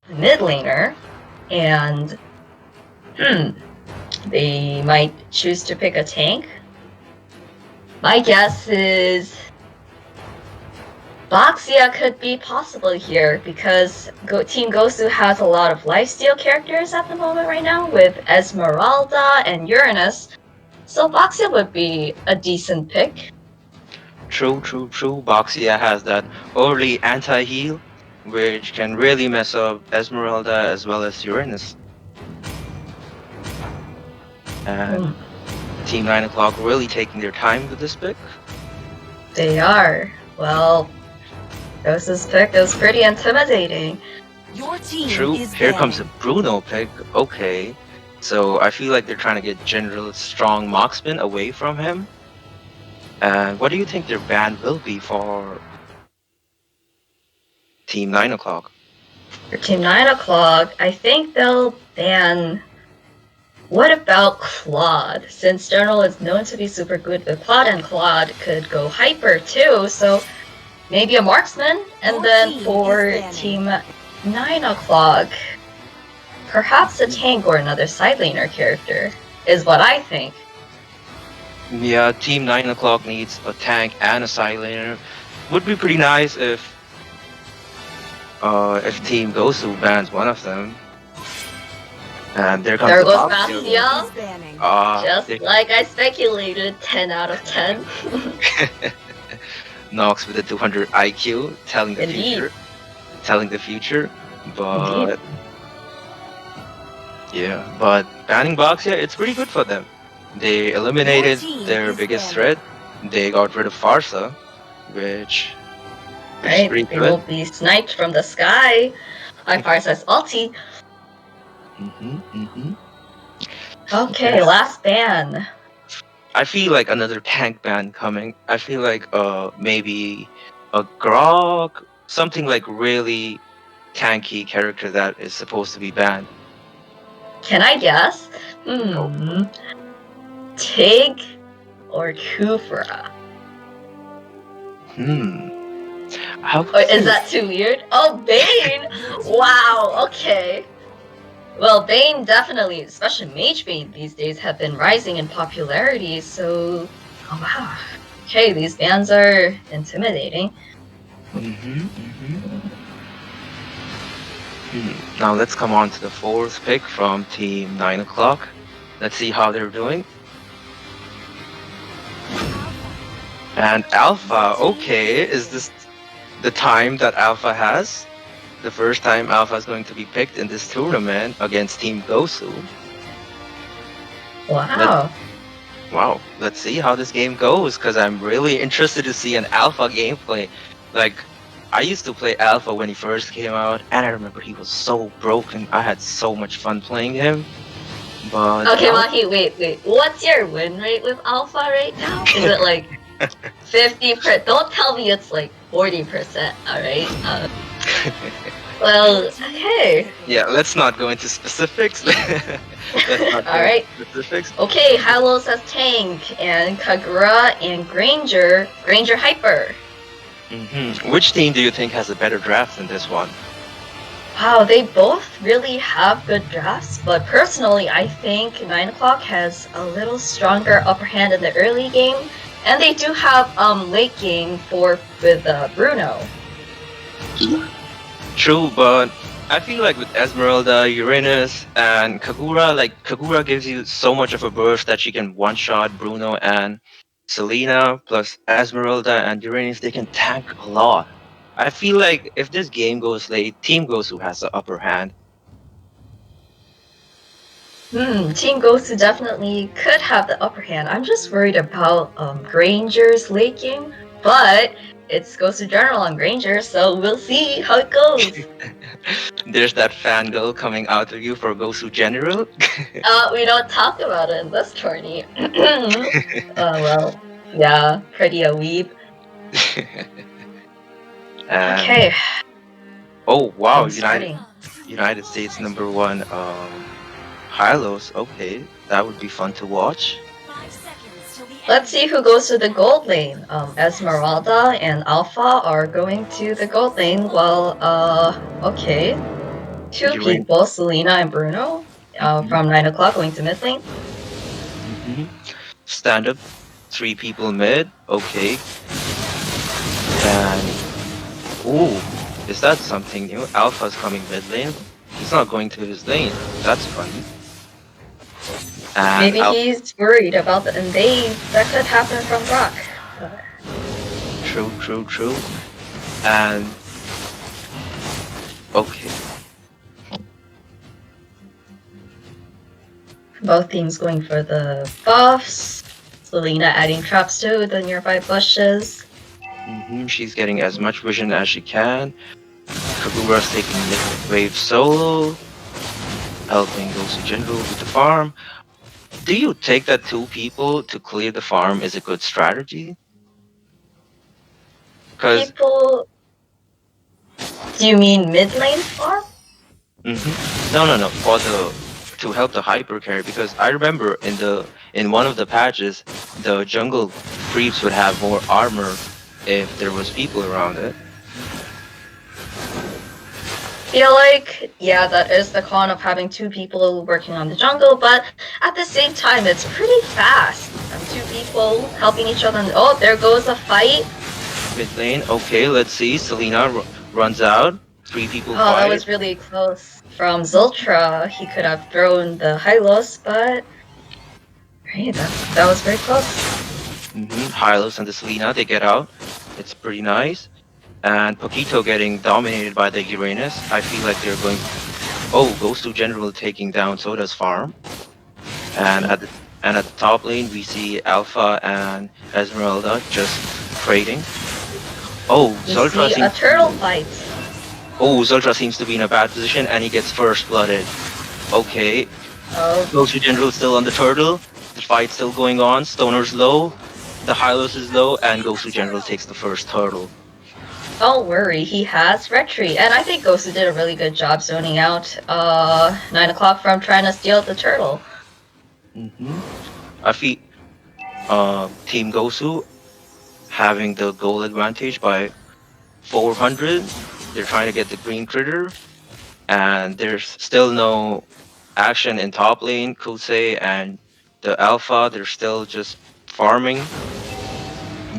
mid laner, and they might choose to pick a tank. My guess is Boxia could be possible here because Team GOSU has a lot of lifesteal characters at the moment right now with Esmeralda and Uranus, so Boxia would be a decent pick. True. Boxia has that early anti-heal, which can really mess up Esmeralda as well as Uranus. And Team 9 o'clock really taking their time with this pick. They are. Well, GOSU's pick is pretty intimidating. Your team True. is Here comes a banning. Bruno pick. Okay. So I feel like they're trying to get General strong marksman away from him. And what do you think their ban will be for Team 9 o'clock? For Team 9 o'clock, I think they'll ban... What about Claude? Since General is known to be super good with Claude, and Claude could go hyper too, so maybe a marksman? And then for Team 9 o'clock, perhaps a tank or another side laner character, is what I think. Yeah, Team 9 o'clock needs a tank and a side laner. Would be pretty nice if Team GOSU bans one of them. And there comes There the goes Boxia. Bastia. Just like I speculated, 10 out of 10. Nox with a 200 IQ, telling the Indeed. future. Telling the future. But Indeed. yeah, but banning Boxia, it's pretty good for them. They eliminated their biggest threat. They got rid of Farsa, which is Right, pretty they good. will be sniped from the sky by Farsa's ulti. Okay, Yes. last ban. I feel like another tank ban coming. I feel like maybe a Grog, something like really tanky character that is supposed to be banned. Can I guess? Tig or Kufra? Is that too weird? Oh, Bane! Wow, okay. Well, Bane definitely, especially Mage Bane these days, have been rising in popularity, so... Oh wow. Okay, these bans are intimidating. Now let's come on to the fourth pick from Team 9 o'clock. Let's see how they're doing. And Alpha, okay, is this the time that Alpha has? The first time Alpha is going to be picked in this tournament against Team GOSU. Wow. Wow, let's see how this game goes, because I'm really interested to see an Alpha gameplay. Like, I used to play Alpha when he first came out, and I remember he was so broken. I had so much fun playing him. But okay, Mahi, wait. What's your win rate with Alpha right now? Is it like 50%? Don't tell me it's like 40%, alright? Well, okay. Yeah, let's not go into specifics. Alright. Okay, Hylos as tank, and Kagura and Granger hyper. Which team do you think has a better draft than this one? Wow, they both really have good drafts, but personally I think 9 o'clock has a little stronger upper hand in the early game, and they do have late game with Bruno. True, but I feel like with Esmeralda, Uranus, and Kagura, like Kagura gives you so much of a burst that she can one-shot Bruno and Selena, plus Esmeralda and Uranus, they can tank a lot. I feel like if this game goes late, Team GOSU has the upper hand. Team GOSU definitely could have the upper hand. I'm just worried about Granger's late game, but it's GOSU General on Granger, so we'll see how it goes. There's that fangirl coming out of you for GOSU General. We don't talk about it in this tourney. Well, yeah, pretty a weeb. Okay. Oh wow, United States #1 Hylos. Okay, that would be fun to watch. Let's see who goes to the gold lane. Esmeralda and Alpha are going to the gold lane. Well, okay. Two Uran- people, Selena and Bruno, from 9 o'clock going to mid lane. Mhm. Stand up, 3 people mid. Okay. And ooh, is that something new? Alpha's coming mid lane. He's not going to his lane. That's funny. And Maybe he's worried about the invade that could happen from Brock. true. And okay. Both teams going for the buffs. Selena adding traps to the nearby bushes. She's getting as much vision as she can. Kagura's taking mid wave solo, helping GOSU General with the farm. Do you take that 2 people to clear the farm is a good strategy? Because People. Do you mean mid lane farm? no, for the to help the hyper carry, because I remember in one of the patches the jungle creeps would have more armor if there was people around it. Feel like, yeah, that is the con of having 2 people working on the jungle, but at the same time, it's pretty fast. 2 people helping each other. Oh, there goes a fight. Mid lane, okay, let's see. Selena runs out. 3 people fight. That was really close. From Zultra, he could have thrown the Hylos, but right, that was very close. Hylos and the Selena, they get out. It's pretty nice. And Pokito getting dominated by the Uranus. I feel like they're going. Oh, GOSU General taking down Soda's farm. And at the top lane we see Alpha and Esmeralda just trading. Oh, Zultra see a turtle fight. Oh, Zultra seems to be in a bad position and he gets first blooded. Okay. Oh. GOSU General still on the turtle. The fight's still going on. Stoner's low. The Hylos is low, and GOSU General takes the first turtle. Don't worry, he has retreat, and I think GOSU did a really good job zoning out 9 o'clock from trying to steal the turtle. I feel Team GOSU having the goal advantage by 400. They're trying to get the green critter, and there's still no action in top lane. Kusei and the Alpha, they're still just farming.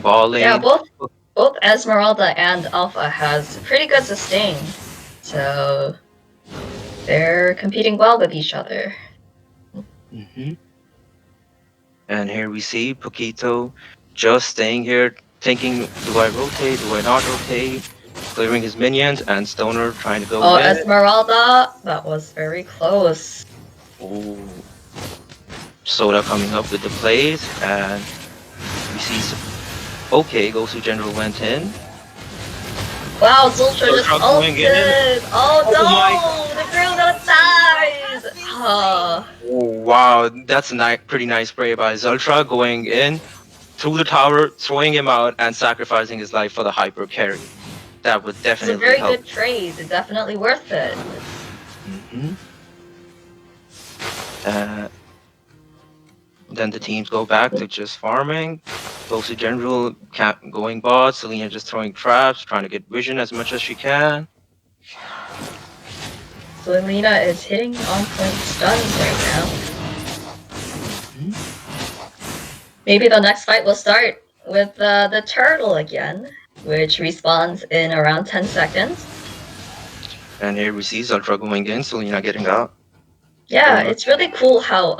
Ball lane. Yeah, both Esmeralda and Alpha has pretty good sustain, so they're competing well with each other. And here we see Pokito just staying here, thinking, do I rotate, do I not rotate? Clearing his minions, and Stoner trying to go in. Esmeralda, that was very close. Oh. Soda coming up with the plays, and we see okay, GOSU General went in. Wow, Zultra just ulted! Oh no! The Bruno dies! Oh wow, that's a pretty nice spray by Zultra, going in through the tower, throwing him out, and sacrificing his life for the hyper carry. That would definitely help. It's a very good trade. It's definitely worth it. Then the teams go back to just farming. GOSU General going bot. Selena just throwing traps, trying to get vision as much as she can. Selena is hitting on-point stuns right now. Maybe the next fight will start with the turtle again, which respawns in around 10 seconds. And here we see Zultra going in, Selena getting out. Yeah, it's really cool how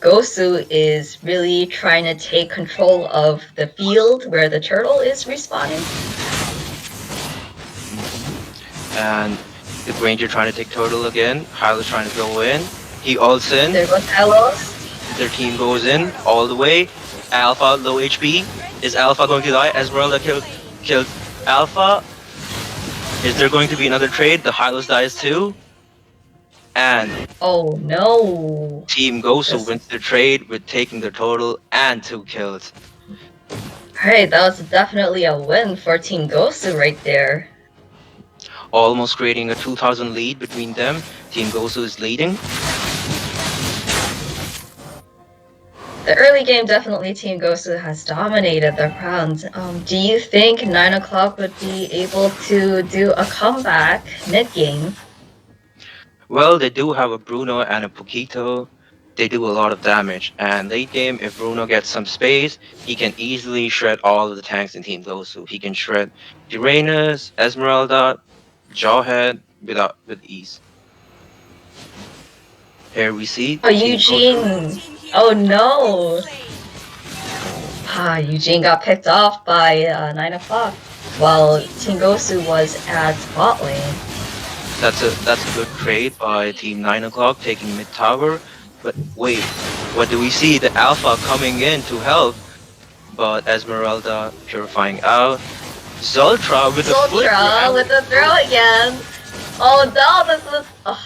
GOSU is really trying to take control of the field where the turtle is respawning. And the Granger trying to take turtle again. Hyla's trying to go in. He ults in. There goes Elos. Their team goes in all the way. Alpha low HP. Is Alpha going to die? Esmeralda killed Alpha. Is there going to be another trade? The Hylos dies too. And oh no! Team GOSU wins the trade with taking the total and 2 kills. Alright, that was definitely a win for Team GOSU right there. Almost creating a 2,000 lead between them. Team GOSU is leading. The early game, definitely Team GOSU has dominated the round. Do you think 9 o'clock would be able to do a comeback mid-game? Well, they do have a Bruno and a Pokito. They do a lot of damage. And late game, if Bruno gets some space, he can easily shred all of the tanks in Team GOSU. He can shred Uranus, Esmeralda, Jawhead with ease. Here we see Oh, Team GOSU. Eugene! Oh no! Eugene got picked off by 9 o'clock while Team Gosu was at bot lane. That's a good trade by Team 9 o'clock taking mid tower. But wait, what do we see? The Alpha coming in to help. But Esmeralda purifying out. Zultra with a flip. Zultra with the throw again! Oh no, this is... Oh,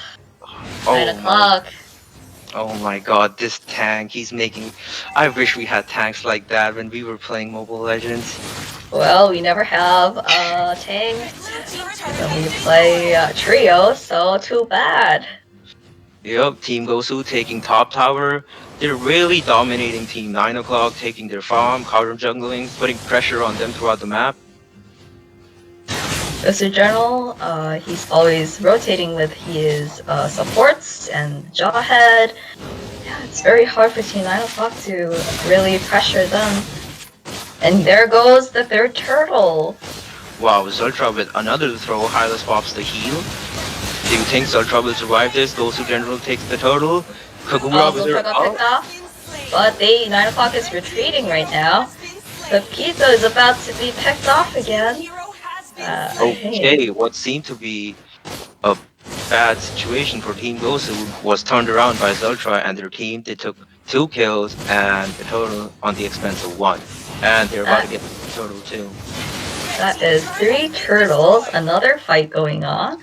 9 o'clock. Oh my god, this tank, he's making... I wish we had tanks like that when we were playing Mobile Legends. Well, we never have tank when we play trio, so too bad. Yep, Team GOSU taking top tower. They're really dominating Team 9 o'clock, taking their farm, counter jungling, putting pressure on them throughout the map. GOSU General, he's always rotating with his supports and Jawhead. Yeah, it's very hard for Team 9 o'clock to really pressure them. And there goes the third turtle. Wow, Zultra with another throw, Hylas pops the heal. Do you think Zultra will survive this? GOSU General takes the turtle. Kagura with her got picked off, but 9 o'clock is retreating right now. The Pito is about to be picked off again. Okay, what seemed to be a bad situation for Team GOSU was turned around by Zultra and their team. They took 2 kills and a total on the expense of 1. And they're about to get the total too. That is 3 turtles, another fight going on.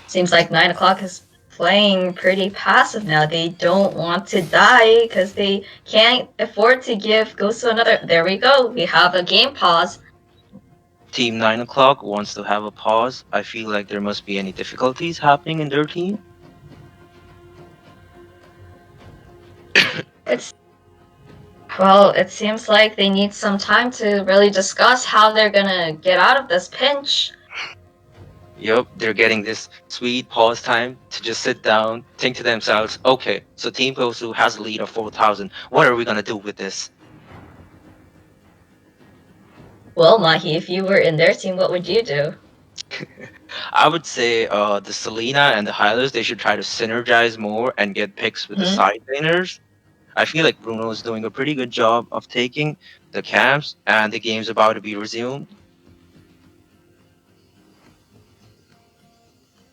Seems like 9 o'clock is playing pretty passive now. They don't want to die because they can't afford to give GOSU another... There we go, we have a game pause. Team 9 o'clock wants to have a pause. I feel like there must be any difficulties happening in their team. Well, it seems like they need some time to really discuss how they're gonna get out of this pinch. Yup, they're getting this sweet pause time to just sit down, think to themselves, okay, so Team GOSU has a lead of 4,000. What are we gonna do with this? Well, Mahi, if you were in their team, what would you do? I would say the Selena and the Hylas, they should try to synergize more and get picks with the side laners. I feel like Bruno is doing a pretty good job of taking the camps, and the game's about to be resumed.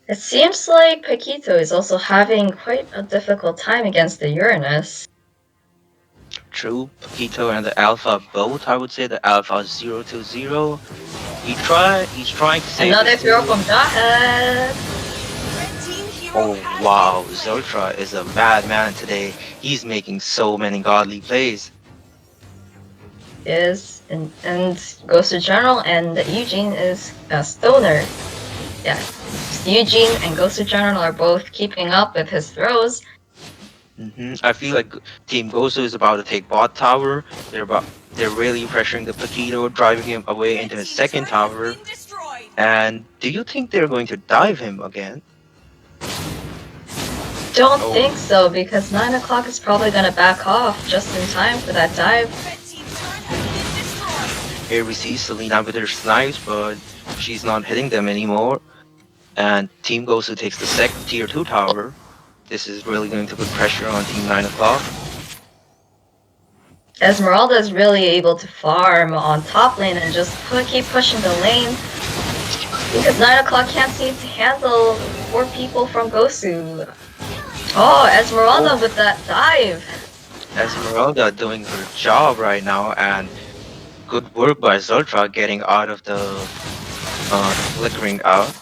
It seems like Paquito is also having quite a difficult time against the Uranus. True, Paquito and the Alpha both, I would say the Alpha is 0-0. He's trying to save another throw from Jawhead. Oh wow, Zultra is a madman today. He's making so many godly plays. Is and GOSU General and Eugene is a stoner. Yeah, Eugene and GOSU General are both keeping up with his throws. I feel like Team GOSU is about to take bot tower. They're really pressuring the Paquito, driving him away into his second tower. And do you think they're going to dive him again? Don't think so, because 9 o'clock is probably gonna back off just in time for that dive. Here we see Selena with her snipes, but she's not hitting them anymore. And Team GOSU takes the second tier 2 tower. This is really going to put pressure on Team 9 o'clock. Esmeralda is really able to farm on top lane and just keep pushing the lane. Because 9 o'clock can't seem to handle 4 people from GOSU. Oh, Esmeralda with that dive. Esmeralda doing her job right now, and good work by Zultra getting out of the flickering out.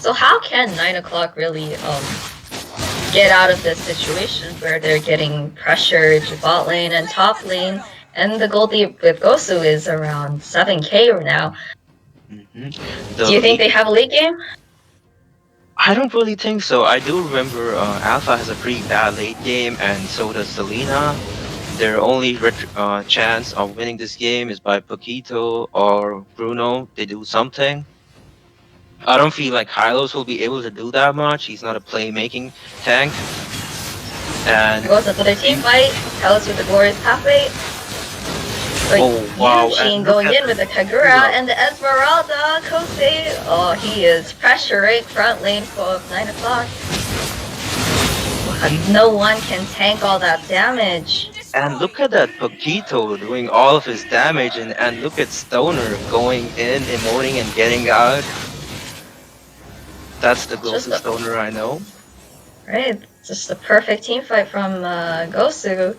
So how can 9 o'clock really get out of this situation where they're getting pressured to bot lane and top lane, and the gold lead with GOSU is around 7k now? Do you think they have a late game? I don't really think so. I do remember Alpha has a pretty bad late game, and so does Selena. their only chance of winning this game is by Paquito or Bruno. They do something. I don't feel like Hylos will be able to do that much. He's not a playmaking tank. And There goes another team Team- fight. Tells with the glorious pathway. But Oh, wow, Eugene and look going at in with the Kagura Kagura. and the Esmeralda. Kosei, oh, he is pressuring front lane for 9 o'clock. No one can tank all that damage. And look at that Paquito doing all of his damage, and look at Stoner going in, emoting, and getting out. That's the Just GOSU a- Stoner I know. Right, just a perfect team fight from GOSU.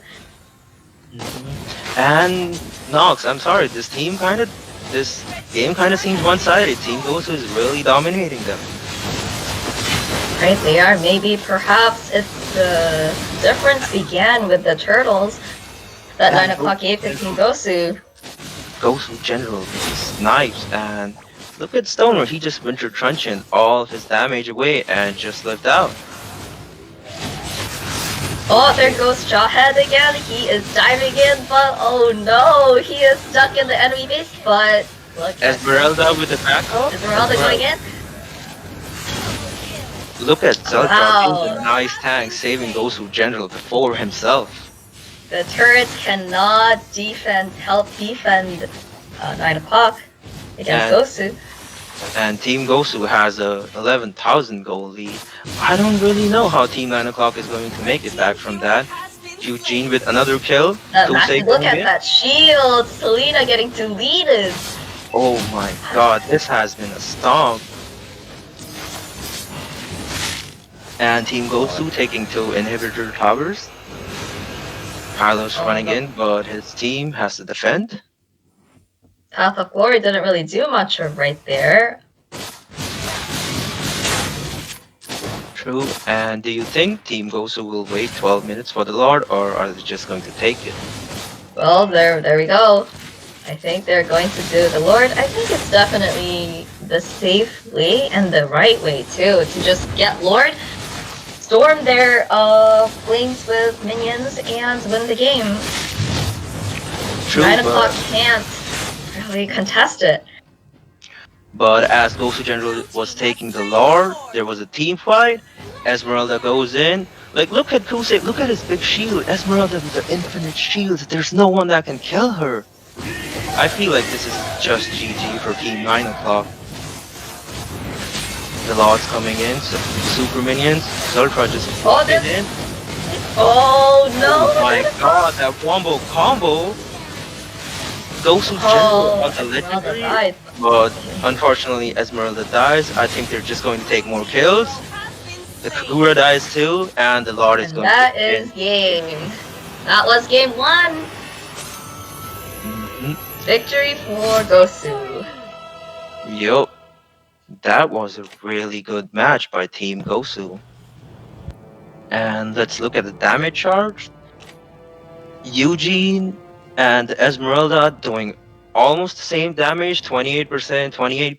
And Nox, I'm sorry, this game kind of seems one-sided. Team GOSU is really dominating them. Right, they are. Maybe, perhaps, it's the difference began with the turtles that 9 o'clock gave to Team GOSU. GOSU General with his knives, and look at Stoner, he just winter truncheon all of his damage away and just lived out. Oh, there goes Jawhead again. He is diving in, but oh no, he is stuck in the enemy base. But look at Esmeralda with the backup. Esmeralda going in. Look at Zelda Wow. being a nice tank, saving GOSU General before himself. The turrets cannot help defend 9 o'clock against GOSU. And Team GOSU has a 11,000 goal lead. I don't really know how Team 9 o'clock is going to make it back from that. Eugene with another kill. Tusei Look going at in. that shield. Selena getting deleted. Oh my god, this has been a stomp. And Team GOSU taking 2 inhibitor towers. Carlos running in, but his team has to defend. Path of Glory didn't really do much right there. True. And do you think Team GOSU will wait 12 minutes for the Lord, or are they just going to take it? Well, there we go. I think they're going to do the Lord. I think it's definitely the safe way and the right way too, to just get Lord, storm their flames with minions, and win the game. True, 9 o'clock can't really contest it. but as GOSU General was taking the Lord, there was a team fight. Esmeralda goes in. Like, look at Kusei, look at his big shield. Esmeralda with the infinite shields. There's no one that can kill her. I feel like this is just GG for Team 9 o'clock. The Lord's coming in, so super minions. Zultra just Oh, walking in. Oh no! Oh my god, that wombo combo! GOSU General on the Esmeralda legendary, died. but unfortunately Esmeralda dies. I think they're just going to take more kills. The Kagura dies too, and the Lord is And going that to is game. That was game 1. Victory for GOSU. Yup. That was a really good match by Team GOSU. And let's look at the damage chart. Eugene and Esmeralda doing almost the same damage, 28%, 28%.